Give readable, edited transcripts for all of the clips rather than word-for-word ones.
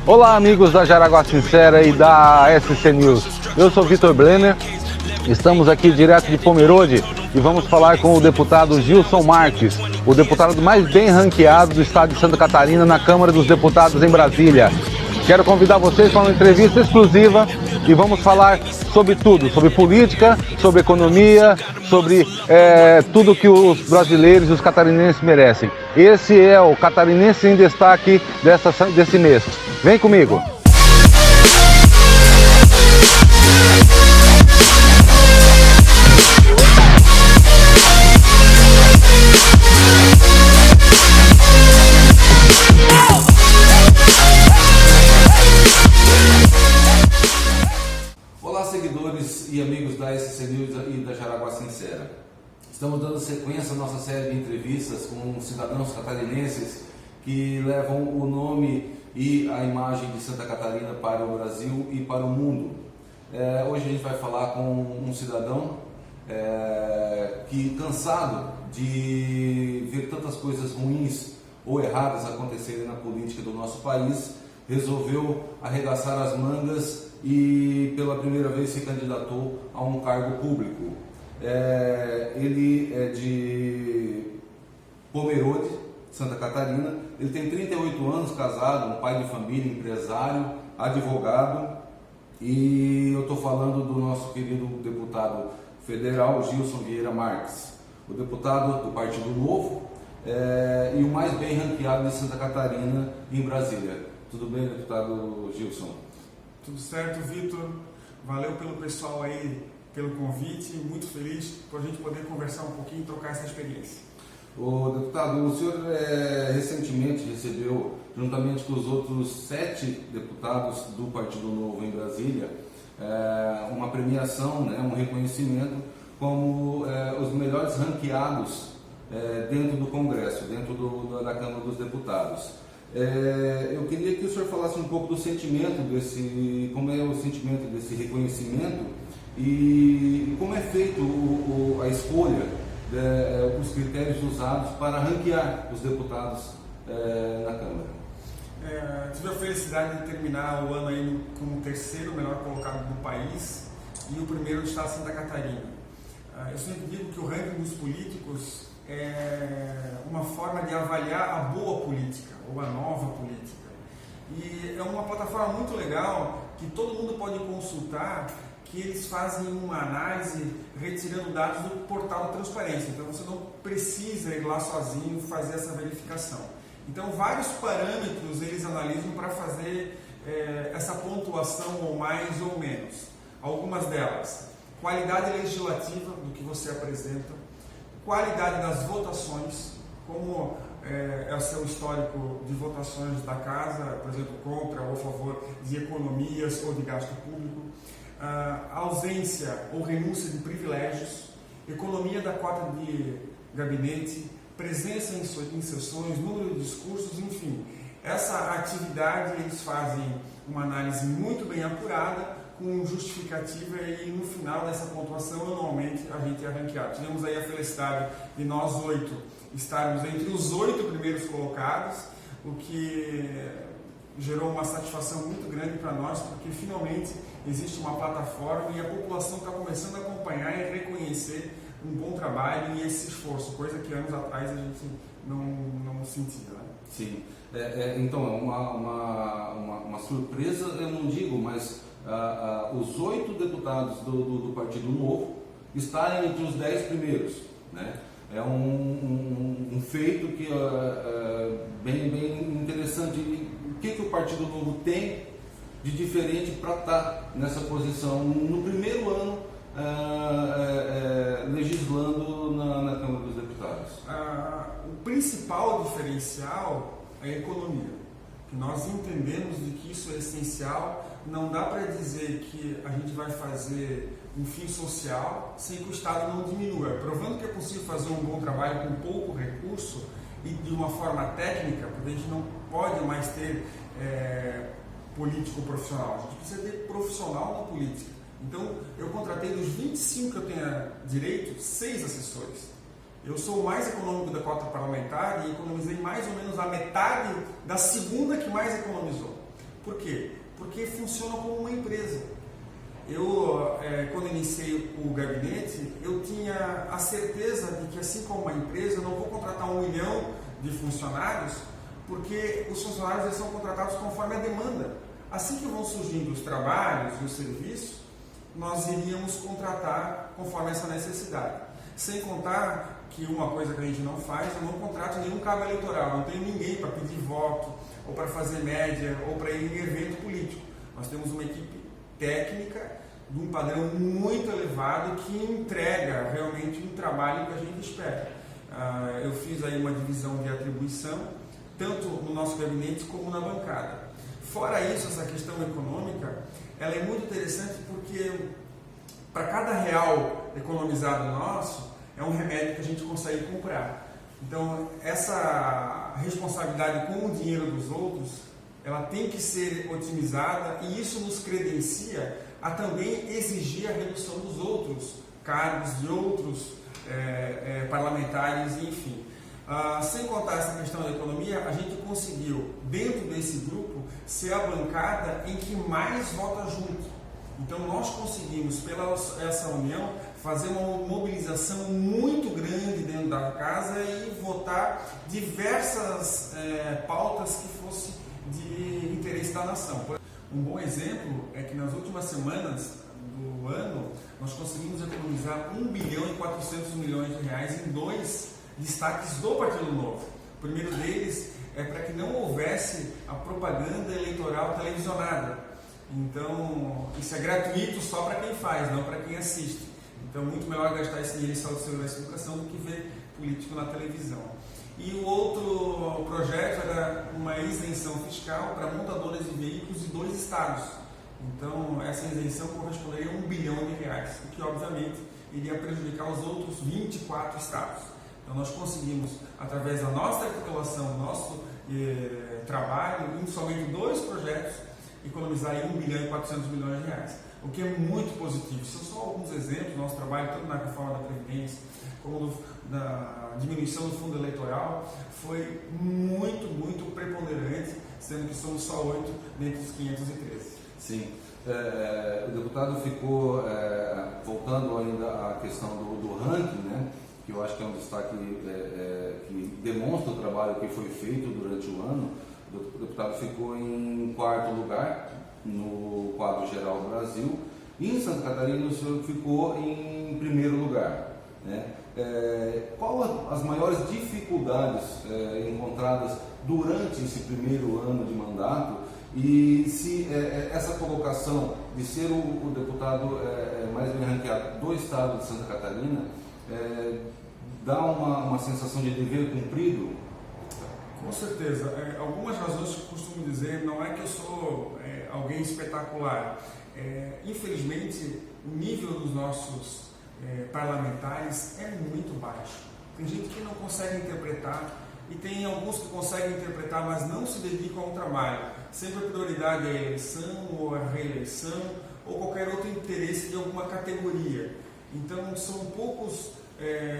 Olá, amigos da Jaraguá Sincera e da SC News. Eu sou Vitor Blenner, estamos aqui direto de Pomerode e vamos falar com o deputado Gilson Marques, o deputado mais bem ranqueado do estado de Santa Catarina na Câmara dos Deputados em Brasília. Quero convidar vocês para uma entrevista exclusiva e vamos falar sobre tudo, sobre política, sobre economia, sobre tudo que os brasileiros e os catarinenses merecem. Esse é o Catarinense em Destaque desse mês. Vem comigo! Olá, seguidores e amigos da SC News e da Jaraguá Sincera. Estamos dando sequência à nossa série de entrevistas com cidadãos catarinenses que levam o nome e a imagem de Santa Catarina para o Brasil e para o mundo. Hoje a gente vai falar com um cidadão que, cansado de ver tantas coisas ruins ou erradas acontecerem na política do nosso país, resolveu arregaçar as mangas e pela primeira vez se candidatou a um cargo público. Ele é de Pomerode, Santa Catarina. Ele tem 38 anos, casado, um pai de família, empresário, advogado, e eu estou falando do nosso querido deputado federal Gilson Vieira Marques, o deputado do Partido Novo e o mais bem ranqueado de Santa Catarina em Brasília. Tudo bem, deputado Gilson? Tudo certo, Vitor. Valeu pelo pessoal aí, pelo convite. Muito feliz por a gente poder conversar um pouquinho e trocar essa experiência. O deputado, o senhor recentemente recebeu, juntamente com os outros 7 deputados do Partido Novo em Brasília, uma premiação, um reconhecimento como os melhores ranqueados dentro do Congresso, dentro da Câmara dos Deputados. Eu queria que o senhor falasse um pouco do sentimento como é o sentimento desse reconhecimento e como é feito a escolha, os critérios usados para ranquear os deputados na Câmara. Tive a felicidade de terminar o ano aí como o 3º melhor colocado do país e o primeiro do estado de Santa Catarina. Eu sempre digo que o ranking dos políticos é uma forma de avaliar a boa política ou a nova política. E é uma plataforma muito legal que todo mundo pode consultar, que eles fazem uma análise retirando dados do portal da transparência. Então você não precisa ir lá sozinho fazer essa verificação. Então vários parâmetros eles analisam para fazer essa pontuação ou mais ou menos. Algumas delas: qualidade legislativa do que você apresenta, qualidade das votações, como é o seu histórico de votações da casa, por exemplo, contra ou a favor de economias ou de gasto público, ausência ou renúncia de privilégios, economia da cota de gabinete, presença em sessões, número de discursos, enfim. Essa atividade eles fazem uma análise muito bem apurada, com justificativa, e no final dessa pontuação, anualmente, a gente é ranqueado. Tivemos aí a felicidade de nós 8 estarmos entre os 8 primeiros colocados, o que gerou uma satisfação muito grande para nós, porque finalmente existe uma plataforma e a população está começando a acompanhar e reconhecer um bom trabalho e esse esforço, coisa que anos atrás a gente não sentia. Né? Sim. Então, é uma surpresa, eu não digo, mas os 8 deputados do Partido Novo estarem entre os 10 primeiros, né? É um feito que bem interessante. O que o Partido Novo tem de diferente para estar nessa posição no primeiro ano legislando na Câmara dos Deputados? O principal diferencial é a economia. Nós entendemos de que isso é essencial. Não dá para dizer que a gente vai fazer um fim social sem que o Estado não diminua. Provando que é possível fazer um bom trabalho com pouco recurso e de uma forma técnica, porque a gente não pode mais ter político profissional. A gente precisa ter profissional na política. Então, eu contratei dos 25 que eu tenho direito, 6 assessores. Eu sou o mais econômico da cota parlamentar e economizei mais ou menos a metade da segunda que mais economizou. Por quê? Porque funciona como uma empresa. Eu, quando iniciei o gabinete, eu tinha a certeza de que, assim como uma empresa, eu não vou contratar 1 milhão de funcionários, porque os funcionários eles são contratados conforme a demanda. Assim que vão surgindo os trabalhos e os serviços, nós iríamos contratar conforme essa necessidade. Sem contar que uma coisa que a gente não faz, eu não contrato nenhum cabo eleitoral, não tenho ninguém para pedir voto, ou para fazer média, ou para ir em evento político. Nós temos uma equipe técnica de um padrão muito elevado que entrega realmente um trabalho que a gente espera. Eu fiz aí uma divisão de atribuição, tanto no nosso gabinete como na bancada. Fora isso, essa questão econômica, ela é muito interessante porque para cada real economizado nosso, é um remédio que a gente consegue comprar. Então, essa responsabilidade com o dinheiro dos outros, ela tem que ser otimizada e isso nos credencia a também exigir a redução dos outros cargos, de outros parlamentares, enfim. Sem contar essa questão da economia, a gente conseguiu, dentro desse grupo, ser a bancada em que mais vota junto. Então nós conseguimos, pela essa união, fazer uma mobilização muito grande dentro da casa e votar diversas pautas que fossem de interesse da nação. Um bom exemplo é que nas últimas semanas do ano, nós conseguimos economizar 1 bilhão e 400 milhões de reais em 2 destaques do Partido Novo. O primeiro deles é para que não houvesse a propaganda eleitoral televisionada. Então, isso é gratuito só para quem faz, não para quem assiste. Então, muito melhor gastar esse dinheiro em saúde, segurança e educação do que ver político na televisão. E o outro projeto era uma isenção fiscal para montadoras de veículos de 2 estados. Então, essa isenção corresponderia a 1 bilhão de reais, o que, obviamente, iria prejudicar os outros 24 estados. Então, nós conseguimos, através da nossa articulação, do nosso trabalho, em somente 2 projetos, economizar aí 1 bilhão e 400 milhões de reais, o que é muito positivo. São só alguns exemplos do nosso trabalho, tanto na reforma da Previdência, como na diminuição do fundo eleitoral, foi muito preponderante, sendo que somos só 8 dentre os 513. Sim. O deputado ficou, voltando ainda à questão do ranking, né, que eu acho que é um destaque que demonstra o trabalho que foi feito durante o ano. O deputado ficou em 4º lugar no quadro geral do Brasil e em Santa Catarina o senhor ficou em 1º lugar, né? Qual as maiores dificuldades encontradas durante esse primeiro ano de mandato e se essa colocação de ser o deputado mais bem ranqueado do estado de Santa Catarina dá uma sensação de dever cumprido? Com certeza. Algumas razões que eu costumo dizer, não é que eu sou alguém espetacular. Infelizmente, o nível dos nossos parlamentares é muito baixo. Tem gente que não consegue interpretar e tem alguns que conseguem interpretar, mas não se dedicam ao trabalho. Sempre a prioridade é a eleição ou a reeleição ou qualquer outro interesse de alguma categoria. Então, são poucos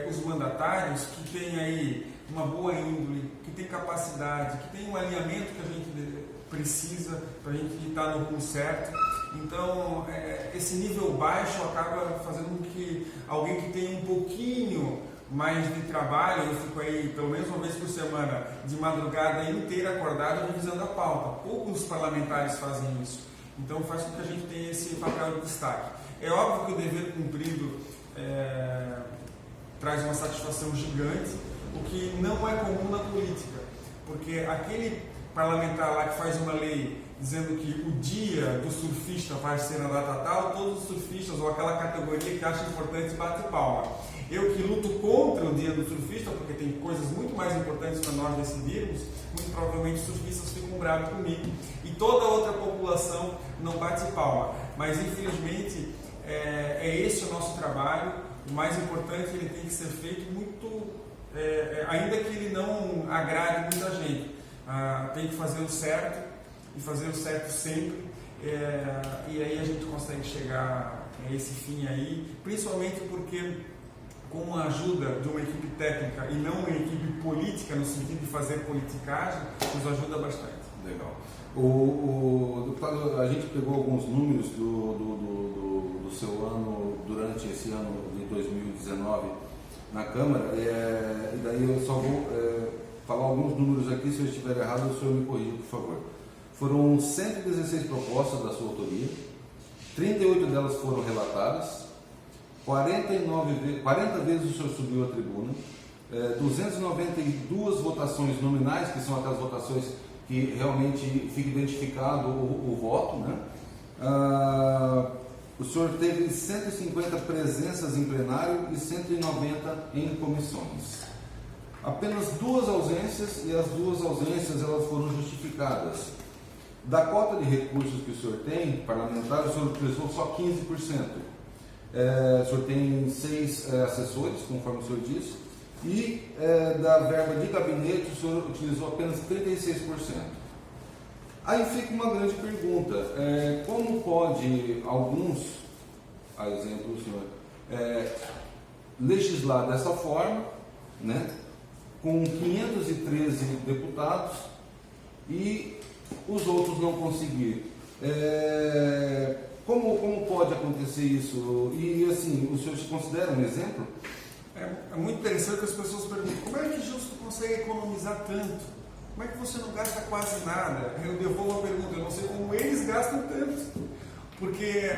os mandatários que têm aí uma boa índole, que tem capacidade, que tem um alinhamento que a gente precisa para a gente estar no rumo certo. Então, esse nível baixo acaba fazendo com que alguém que tem um pouquinho mais de trabalho, eu fico aí pelo menos uma vez por semana, de madrugada inteira acordado revisando a pauta. Poucos parlamentares fazem isso. Então, faz com que a gente tenha esse papel de destaque. É óbvio que o dever cumprido traz uma satisfação gigante, o que não é comum na política, porque aquele parlamentar lá que faz uma lei dizendo que o dia do surfista vai ser na data tal, todos os surfistas ou aquela categoria que acha importante bate palma. Eu que luto contra o dia do surfista, porque tem coisas muito mais importantes para nós decidirmos, muito provavelmente os surfistas ficam bravos comigo e toda a outra população não bate palma. Mas infelizmente é esse o nosso trabalho. O mais importante, ele tem que ser feito muito, ainda que ele não agrade muita gente. Tem que fazer o certo e fazer o certo sempre, e aí a gente consegue chegar a esse fim aí, principalmente porque com a ajuda de uma equipe técnica e não uma equipe política no sentido de fazer politicagem, nos ajuda bastante. Legal. Deputado, a gente pegou alguns números do seu ano, durante esse ano de 2019 na Câmara, e daí eu só vou falar alguns números aqui. Se eu estiver errado, o senhor me corrija, por favor. Foram 116 propostas da sua autoria, 38 delas foram relatadas, 40 vezes o senhor subiu à tribuna, 292 votações nominais, que são aquelas votações que realmente fica identificado o voto, né? O senhor teve 150 presenças em plenário e 190 em comissões. Apenas 2 ausências, e as 2 ausências elas foram justificadas. Da cota de recursos que o senhor tem, parlamentar, o senhor utilizou só 15%. O senhor tem 6 assessores, conforme o senhor disse, e da verba de gabinete o senhor utilizou apenas 36%. Aí fica uma grande pergunta: como pode alguns, a exemplo do senhor, legislar dessa forma, né, com 513 deputados e os outros não conseguir? Como pode acontecer isso? E assim, o senhor se considera um exemplo? É muito interessante que as pessoas perguntam: como é que Gilson consegue economizar tanto? Como é que você não gasta quase nada? Eu devolvo a pergunta: eu não sei como eles gastam tanto. Porque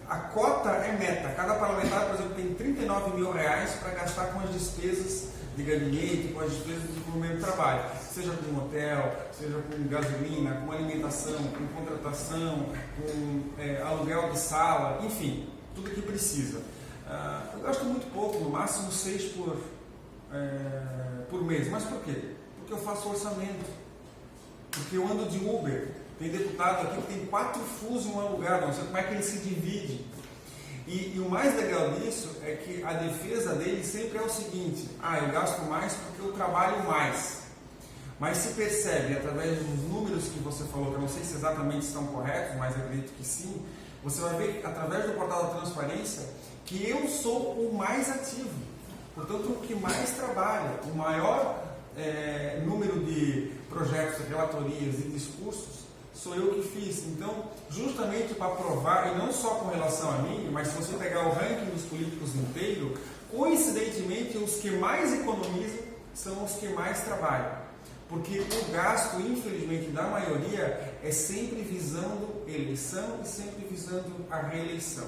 a cota é meta. Cada parlamentar, por exemplo, tem R$39 mil para gastar com as despesas de gabinete, com as despesas de desenvolvimento do trabalho, seja com hotel, seja com gasolina, com alimentação, com contratação, com aluguel de sala, enfim, tudo que precisa. Eu gasto muito pouco, no máximo 6 por mês. Mas por quê? Porque eu faço orçamento, porque eu ando de Uber. Tem deputado aqui que tem 4 fusos em um lugar, não sei como é que ele se divide. E o mais legal disso é que a defesa dele sempre é o seguinte: eu gasto mais porque eu trabalho mais. Mas se percebe, através dos números que você falou, que eu não sei se exatamente estão corretos, mas acredito que sim, você vai ver, através do portal da transparência, que eu sou o mais ativo, portanto o que mais trabalha, o maior número de projetos, relatorias e discursos sou eu que fiz. Então, justamente para provar, e não só com relação a mim, mas se você pegar o ranking dos políticos inteiro, coincidentemente os que mais economizam são os que mais trabalham, porque o gasto, infelizmente, da maioria é sempre visando eleição e sempre visando a reeleição.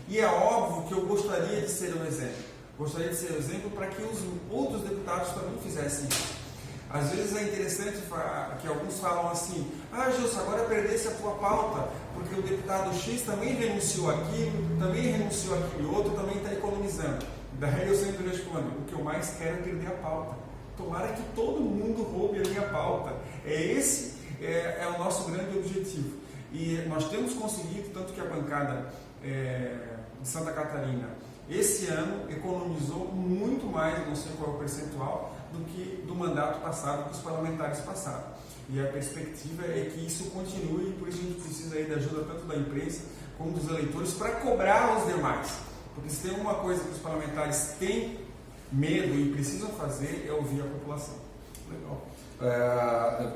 E é óbvio que eu gostaria de ser um exemplo. Gostaria de ser um exemplo para que os outros deputados também fizessem isso. Às vezes é interessante que alguns falam assim: Gilson, agora perdesse a tua pauta, porque o deputado X também renunciou àquilo, também renunciou àquilo outro, também está economizando. Daí eu sempre respondo: o que eu mais quero é perder a pauta. Tomara que todo mundo roube a minha pauta. Esse é o nosso grande objetivo. E nós temos conseguido, tanto que a bancada de Santa Catarina, esse ano, economizou muito mais, não sei qual é o percentual, do que do mandato passado, que os parlamentares passaram. E a perspectiva é que isso continue, e por isso a gente precisa aí da ajuda tanto da imprensa como dos eleitores para cobrar os demais. Porque se tem uma coisa que os parlamentares têm medo e precisam fazer, é ouvir a população. Legal.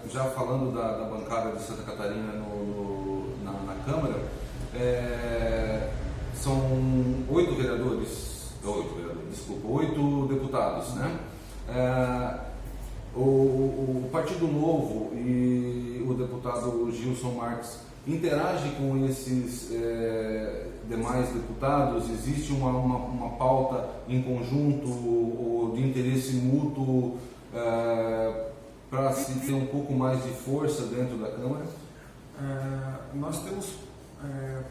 Já falando da bancada de Santa Catarina na Câmara, são 8 deputados, né? O Partido Novo e o deputado Gilson Marques interagem com esses demais deputados? Existe uma pauta em conjunto ou de interesse mútuo para se ter um pouco mais de força dentro da Câmara? Nós temos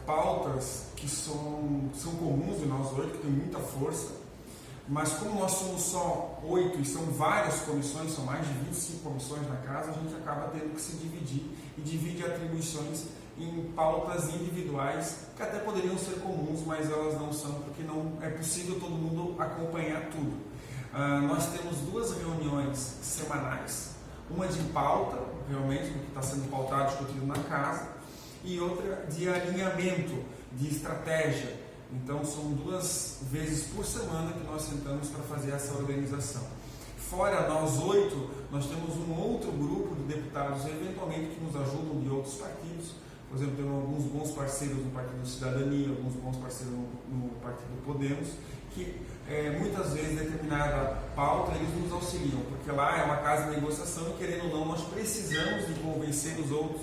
pautas que são comuns de nós 8, que tem muita força, mas como nós somos só 8 e são várias comissões, são mais de 25 comissões na casa, a gente acaba tendo que se dividir e divide atribuições em pautas individuais que até poderiam ser comuns, mas elas não são, porque não é possível todo mundo acompanhar tudo. Nós temos 2 reuniões semanais, uma de pauta, realmente, do que está sendo pautado e discutido na casa, e outra de alinhamento, de estratégia. Então são 2 vezes por semana que nós sentamos para fazer essa organização. Fora nós 8, nós temos um outro grupo de deputados, eventualmente, que nos ajudam de outros partidos. Por exemplo, temos alguns bons parceiros no Partido Cidadania, alguns bons parceiros no Partido Podemos, que muitas vezes determinada pauta eles nos auxiliam, porque lá é uma casa de negociação e, querendo ou não, nós precisamos de convencer os outros,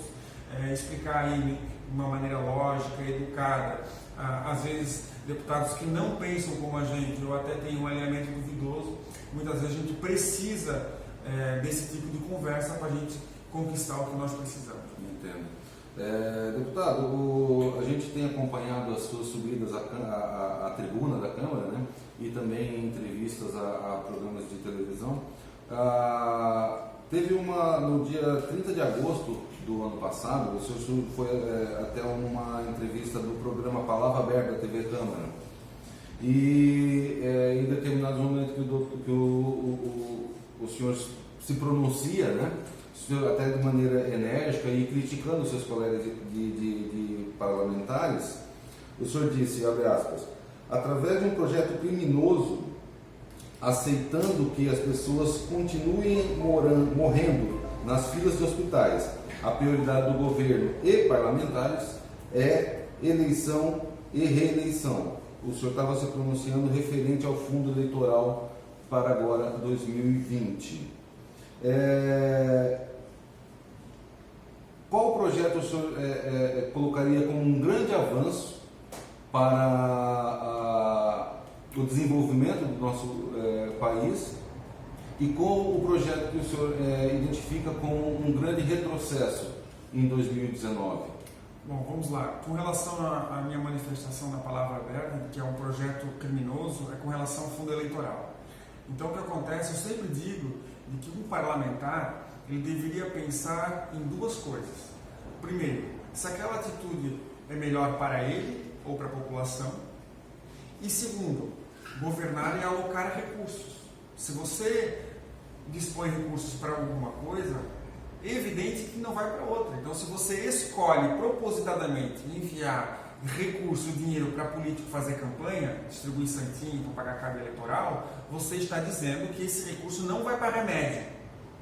explicar aí de uma maneira lógica, educada. Às vezes, deputados que não pensam como a gente ou até têm um alinhamento duvidoso, muitas vezes a gente precisa desse tipo de conversa para a gente conquistar o que nós precisamos. Entendo. Deputado, a gente tem acompanhado as suas subidas à tribuna da Câmara, né? E também entrevistas a programas de televisão. Teve no dia 30 de agosto do ano passado, o senhor foi até uma entrevista do programa Palavra Aberta da TV Câmara. E em determinados momentos que o senhor se pronuncia, né? Até de maneira enérgica e criticando seus colegas de parlamentares, o senhor disse, abre aspas, através de um projeto criminoso, aceitando que as pessoas continuem morrendo nas filas de hospitais, a prioridade do governo e parlamentares é eleição e reeleição. O senhor estava se pronunciando referente ao fundo eleitoral para agora 2020. Qual projeto o senhor colocaria como um grande avanço para o desenvolvimento do nosso país e qual o projeto que o senhor identifica como um grande retrocesso em 2019? Bom, vamos lá. Com relação à minha manifestação na Palavra Aberta, que é um projeto criminoso, é com relação ao fundo eleitoral. Então, o que acontece, eu sempre digo de que um parlamentar ele deveria pensar em duas coisas. Primeiro, se aquela atitude é melhor para ele ou para a população. E segundo, governar e alocar recursos. Se você dispõe recursos para alguma coisa, é evidente que não vai para outra. Então, se você escolhe propositadamente enviar recurso, dinheiro para político fazer campanha, distribuir santinho para pagar carga eleitoral, você está dizendo que esse recurso não vai para remédio,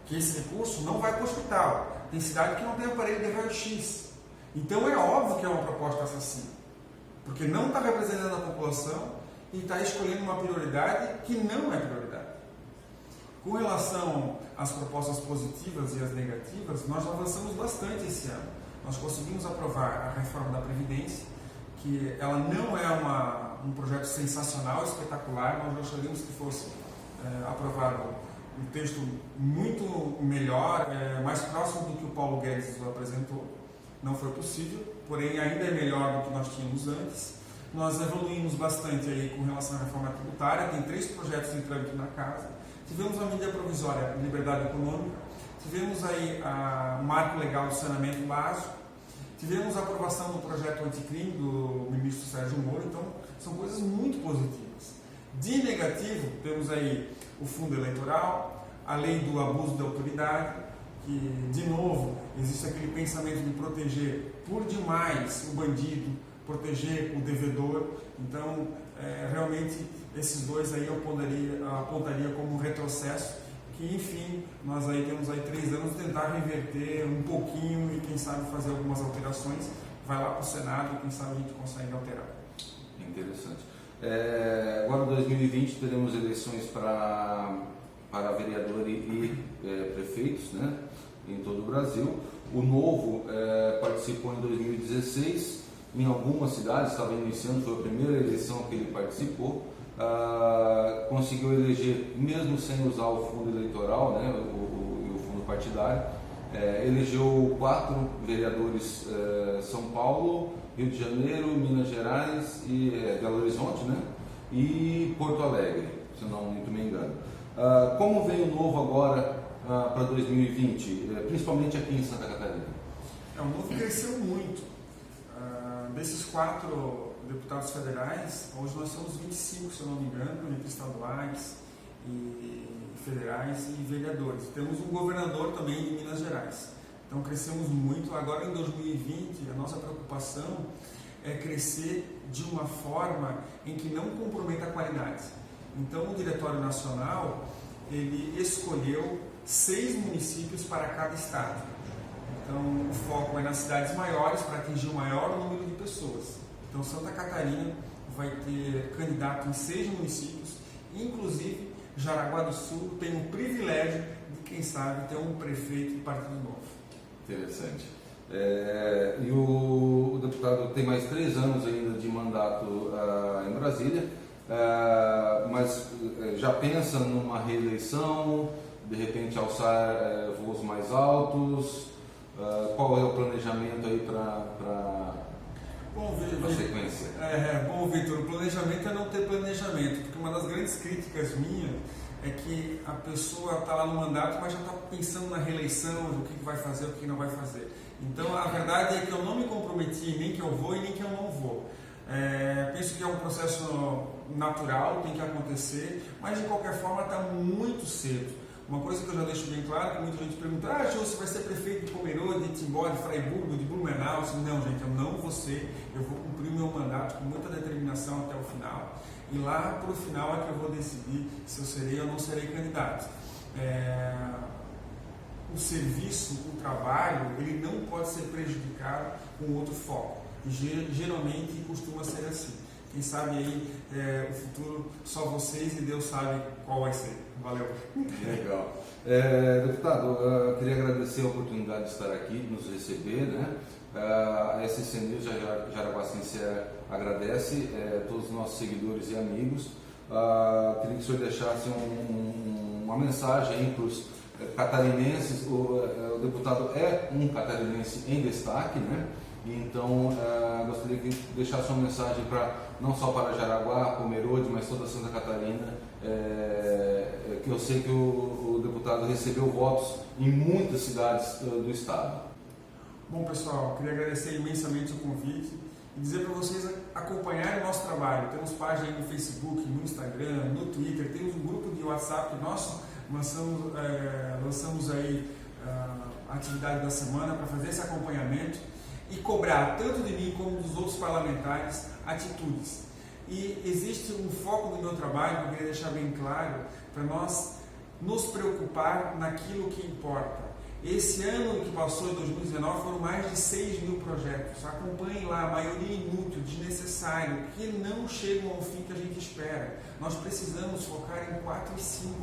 que esse recurso não vai para o hospital. Tem cidade que não tem aparelho de raio-x. Então é óbvio que é uma proposta assassina, porque não está representando a população e está escolhendo uma prioridade que não é prioridade. Com relação às propostas positivas e as negativas, nós avançamos bastante esse ano. Nós conseguimos aprovar a reforma da Previdência, que ela não é um projeto sensacional, espetacular. Nós gostaríamos que fosse aprovado um texto muito melhor, mais próximo do que o Paulo Guedes nos apresentou. Não foi possível, porém ainda é melhor do que nós tínhamos antes. Nós evoluímos bastante aí com relação à reforma tributária, tem 3 projetos em trâmite na casa. Tivemos a medida provisória de liberdade econômica, tivemos aí o marco legal do saneamento básico, tivemos a aprovação do projeto anticrime do ministro Sérgio Moro. Então são coisas muito positivas. De negativo, temos aí o fundo eleitoral, a lei do abuso da autoridade, que, de novo, existe aquele pensamento de proteger por demais o bandido, proteger o devedor. Então, realmente, esses dois aí eu apontaria como um retrocesso, que, enfim, nós aí temos aí 3 anos tentar reverter um pouquinho e, quem sabe, fazer algumas alterações. Vai lá para o Senado e, quem sabe, a gente consegue alterar. Interessante. Agora, em 2020, teremos eleições para vereador e prefeitos, né, em todo o Brasil. O Novo participou em 2016, em algumas cidades, estava iniciando, foi a primeira eleição que ele participou. Conseguiu eleger, mesmo sem usar o fundo eleitoral, né, o fundo partidário, elegeu 4 vereadores, São Paulo, Rio de Janeiro, Minas Gerais e Belo Horizonte, né, e Porto Alegre, se não muito me engano. Como vem o Novo agora para 2020, principalmente aqui em Santa Catarina? O Novo cresceu muito. Desses 4 deputados federais, hoje nós somos 25, se eu não me engano, entre estaduais e federais e vereadores. Temos um governador também de Minas Gerais. Então crescemos muito. Agora em 2020, a nossa preocupação é crescer de uma forma em que não comprometa a qualidade. Então o Diretório Nacional ele escolheu 6 municípios para cada estado. Então, o foco é nas cidades maiores para atingir o maior número de pessoas. Então, Santa Catarina vai ter candidato em 6 municípios, inclusive Jaraguá do Sul tem o privilégio de, quem sabe, ter um prefeito de Partido Novo. Interessante. E o deputado tem mais 3 anos ainda de mandato em Brasília, mas já pensa numa reeleição, de repente alçar voos mais altos? Qual é o planejamento aí para a sequência? Bom, Vitor, o planejamento é não ter planejamento, porque uma das grandes críticas minhas é que a pessoa está lá no mandato, mas já está pensando na reeleição, do que vai fazer, o que não vai fazer. Então, a verdade é que eu não me comprometi, nem que eu vou e nem que eu não vou. Penso que é um processo natural, tem que acontecer, mas de qualquer forma está muito cedo. Uma coisa que eu já deixo bem claro, que muita gente pergunta, Gil, você vai ser prefeito de Pomerode, de Timbó, de Fraiburgo, de Blumenau? Não, gente, eu não vou ser, eu vou cumprir o meu mandato com muita determinação até o final, e lá para o final é que eu vou decidir se eu serei ou não serei candidato. O serviço, o trabalho, ele não pode ser prejudicado com outro foco, e geralmente costuma ser assim. Quem sabe aí o futuro só vocês e Deus sabe qual vai ser. Valeu. Legal. Deputado, queria agradecer a oportunidade de estar aqui, de nos receber, né? A SCC News Jaraguá Sincera agradece todos os nossos seguidores e amigos. Queria que o senhor deixasse uma mensagem aí para os catarinenses. O deputado é um catarinense em destaque, né? Então, gostaria que deixasse uma mensagem não só para Jaraguá, Pomerode, mas toda Santa Catarina, que eu sei que o deputado recebeu votos em muitas cidades do estado. Bom, pessoal, queria agradecer imensamente o convite e dizer para vocês acompanharem o nosso trabalho. Temos página aí no Facebook, no Instagram, no Twitter, temos um grupo de WhatsApp nosso, lançamos aí a atividade da semana para fazer esse acompanhamento e cobrar tanto de mim como dos outros parlamentares atitudes. E existe um foco do meu trabalho que eu queria deixar bem claro, para nós nos preocupar naquilo que importa. Esse ano que passou, em 2019, foram mais de 6 mil projetos. Acompanhem lá, a maioria inútil, desnecessário, que não chegam ao fim que a gente espera. Nós precisamos focar em 4 e 5,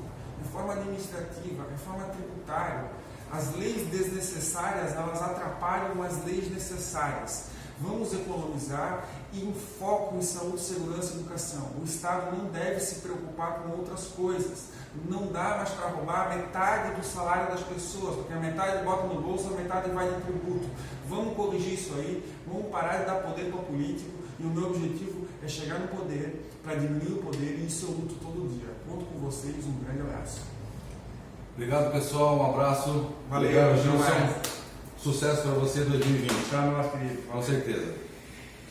reforma administrativa, reforma tributária. As leis desnecessárias, elas atrapalham as leis necessárias. Vamos economizar e um foco em saúde, segurança e educação. O Estado não deve se preocupar com outras coisas. Não dá mais para roubar metade do salário das pessoas, porque a metade bota no bolso, a metade vai de tributo. Vamos corrigir isso aí, vamos parar de dar poder para o político, e o meu objetivo é chegar no poder para diminuir o poder, e isso eu luto todo dia. Conto com vocês, um grande abraço. Obrigado, pessoal, um abraço. Valeu, Obrigado, Gilson. Sucesso para você em 2020. Tchau, meu querido. Com certeza.